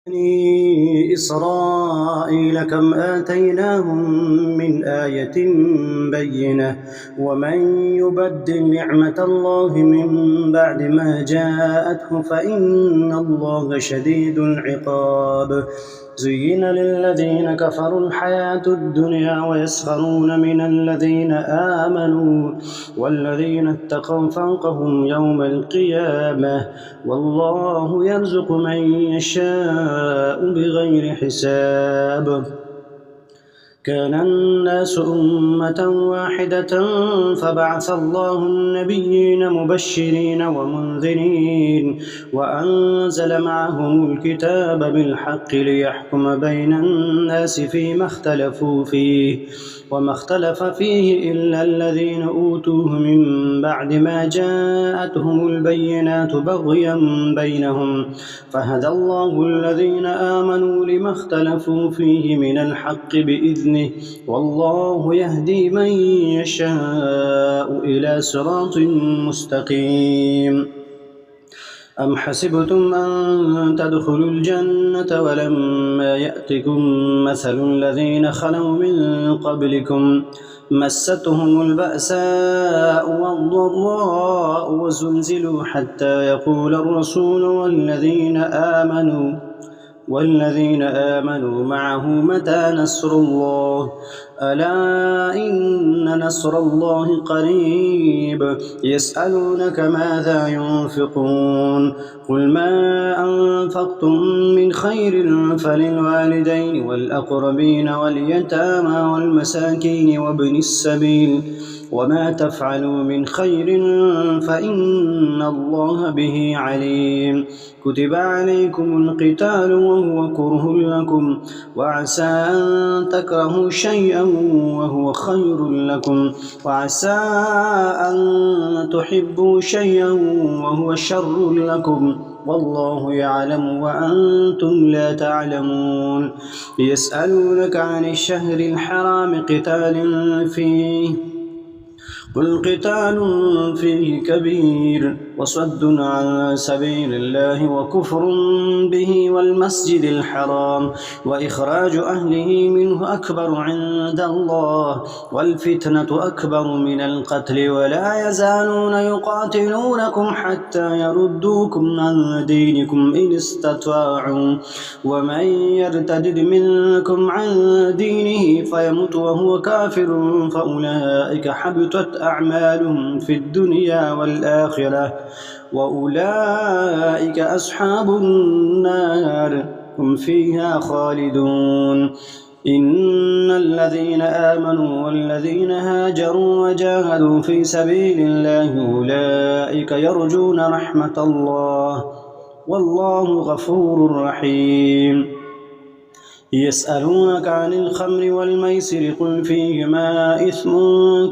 بني إسرائيل كم آتيناهم من آية بينة ومن يبدل نعمة الله من بعد ما جاءته فإن الله شديد العقاب. زين للذين كفروا الحياة الدنيا ويسخرون من الذين آمنوا والذين اتقوا فوقهم يوم القيامة والله يرزق من يشاء بغير حساب. كان الناس أمة واحدة فبعث الله النبيين مبشرين ومنذرين وأنزل معهم الكتاب بالحق ليحكم بين الناس فيما اختلفوا فيه وما اختلف فيه إلا الذين أوتوه من بعد ما جاءتهم البينات بغيا بينهم فهدى الله الذين آمنوا لما اختلفوا فيه من الحق بإذنه والله يهدي من يشاء إلى صراط مستقيم. أم حسبتم أن تدخلوا الجنة ولما يأتكم مثل الذين خلوا من قبلكم مستهم البأساء والضراء وزلزلوا حتى يقول الرسول والذين آمنوا معه متى نصر الله ألا إن نصر الله قريب. يسألونك ماذا ينفقون قل ما أنفقتم من خير فللوالدين والأقربين واليتامى والمساكين وابن السبيل وما تفعلوا من خير فإن الله به عليم. كتب عليكم القتال وهو كره لكم وعسى أن تكرهوا شيئا وهو خير لكم وعسى أن تحبوا شيئا وهو شر لكم والله يعلم وأنتم لا تعلمون. يسألونك عن الشهر الحرام قتال فيه قل قتال فيه كبير وصد عن سبيل الله وكفر به والمسجد الحرام وإخراج أهله منه أكبر عند الله والفتنة أكبر من القتل ولا يزالون يقاتلونكم حتى يردوكم عن دينكم إن استطاعوا ومن يرتد منكم عن دينه فيمت وهو كافر فأولئك حبطت أعمالهم في الدنيا والآخرة وأولئك أصحاب النار هم فيها خالدون. إن الذين آمنوا والذين هاجروا وجاهدوا في سبيل الله أولئك يرجون رحمة الله والله غفور رحيم. يسألونك عن الخمر والميسر قل فيهما إثم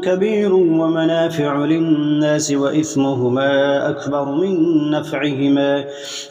كبير ومنافع للناس وإثمهما أكبر من نفعهما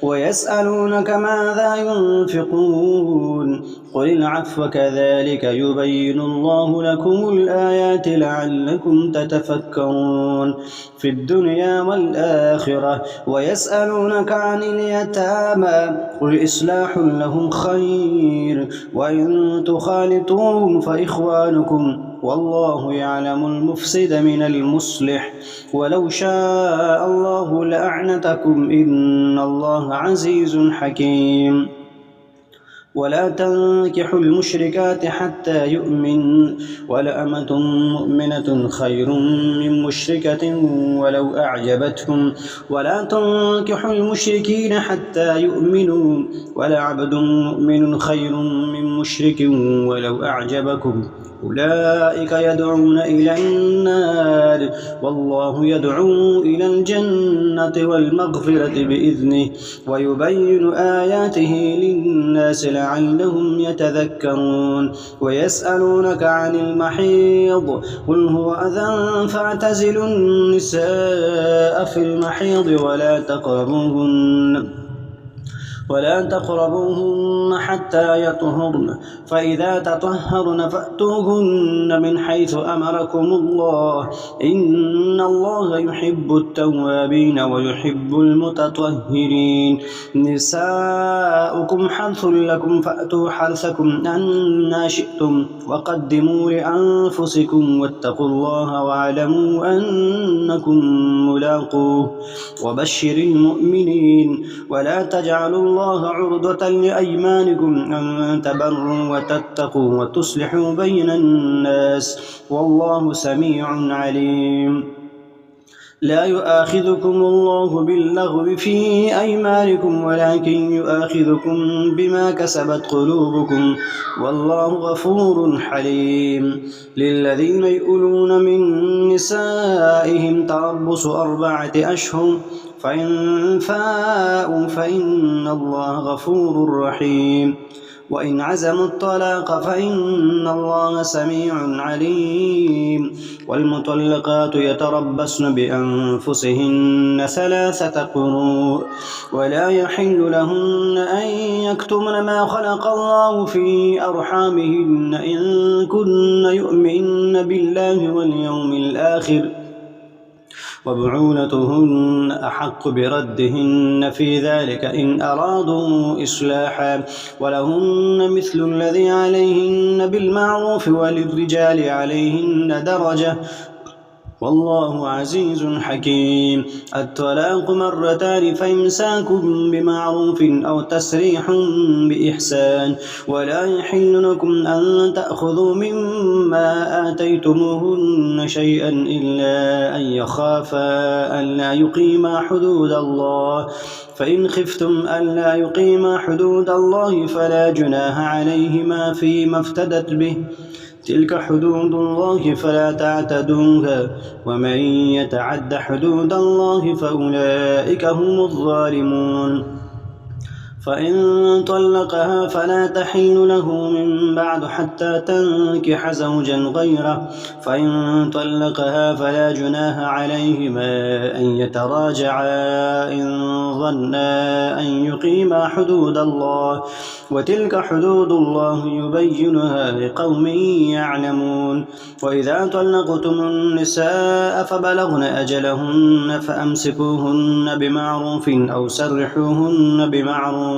ويسألونك ماذا ينفقون قل العفو كذلك يبين الله لكم الآيات لعلكم تتفكرون في الدنيا والآخرة. ويسألونك عن اليتامى قل إصلاح لهم خير وإن تخالطوهم فإخوانكم والله يعلم المفسد من المصلح ولو شاء الله لأعنتكم إن الله عزيز حكيم. ولا تنكحوا المشركات حتى يؤمن ولأمة مؤمنة خير من مشركة ولو أعجبتهم ولا تنكحوا المشركين حتى يؤمنوا ولعبد مؤمن خير من مشرك ولو أعجبكم أولئك يدعون إلى النار والله يدعو إلى الجنة والمغفرة بإذنه ويبين آياته للناس لعلهم يتذكرون. ويسألونك عن المحيض قل هو أذى فاعتزلوا النساء في المحيض ولا تقربوهن حتى يطهرن فإذا تطهرن فأتوهن من حيث أمركم الله إن الله يحب التوابين ويحب المتطهرين نساؤكم حرث لكم فأتوا حرثكم أنى شئتم وقدموا لأنفسكم واتقوا الله واعلموا أنكم ملاقوه وبشر المؤمنين ولا تجعلوا الله عرضة لأيمانكم أن تبروا وتتقوا وتصلحوا بين الناس والله سميع عليم لا يؤاخذكم الله باللغو في أيمانكم ولكن يؤاخذكم بما كسبت قلوبكم والله غفور حليم للذين يؤلون من نسائهم تربص 4 أشهر فإن فاءوا فإن الله غفور رحيم وإن عزموا الطلاق فإن الله سميع عليم والمطلقات يتربصن بأنفسهن 3 قروء ولا يحل لهن أن يكتمن ما خلق الله في أرحامهن إن كن يؤمن بالله واليوم الآخر وبعولتهن أحق بردهن في ذلك إن أرادوا إصلاحا ولهن مثل الذي عليهن بالمعروف وللرجال عليهن درجة والله عزيز حكيم الطلاق 2 مرتان فإمساك بمعروف أو تسريح بإحسان ولا يحل لكم أن تأخذوا مما آتيتموهن شيئا إلا أن يخافا ألا يقيما حدود الله فإن خفتم ألا يقيما حدود الله فلا جناح عليهما فيما افتدت به تلك حدود الله فلا تعتدوها ومن يتعد حدود الله فأولئك هم الظالمون فإن طلقها فلا تحل له من بعد حتى تنكح زوجا غيره فإن طلقها فلا جناح عليهما أن يتراجعا إن ظنا أن يقيما حدود الله وتلك حدود الله يبينها لقوم يعلمون وإذا طلقتم النساء فبلغن أجلهن فأمسكوهن بمعروف أو سرحوهن بمعروف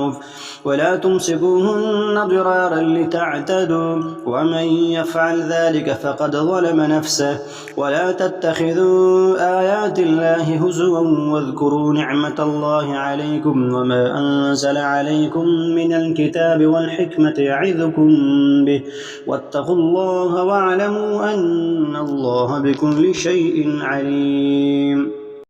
ولا تمسكوهن ضرارا لتعتدوا ومن يفعل ذلك فقد ظلم نفسه ولا تتخذوا آيات الله هزوا واذكروا نعمة الله عليكم وما أنزل عليكم من الكتاب والحكمة يعظكم به واتقوا الله واعلموا أن الله بكل شيء عليم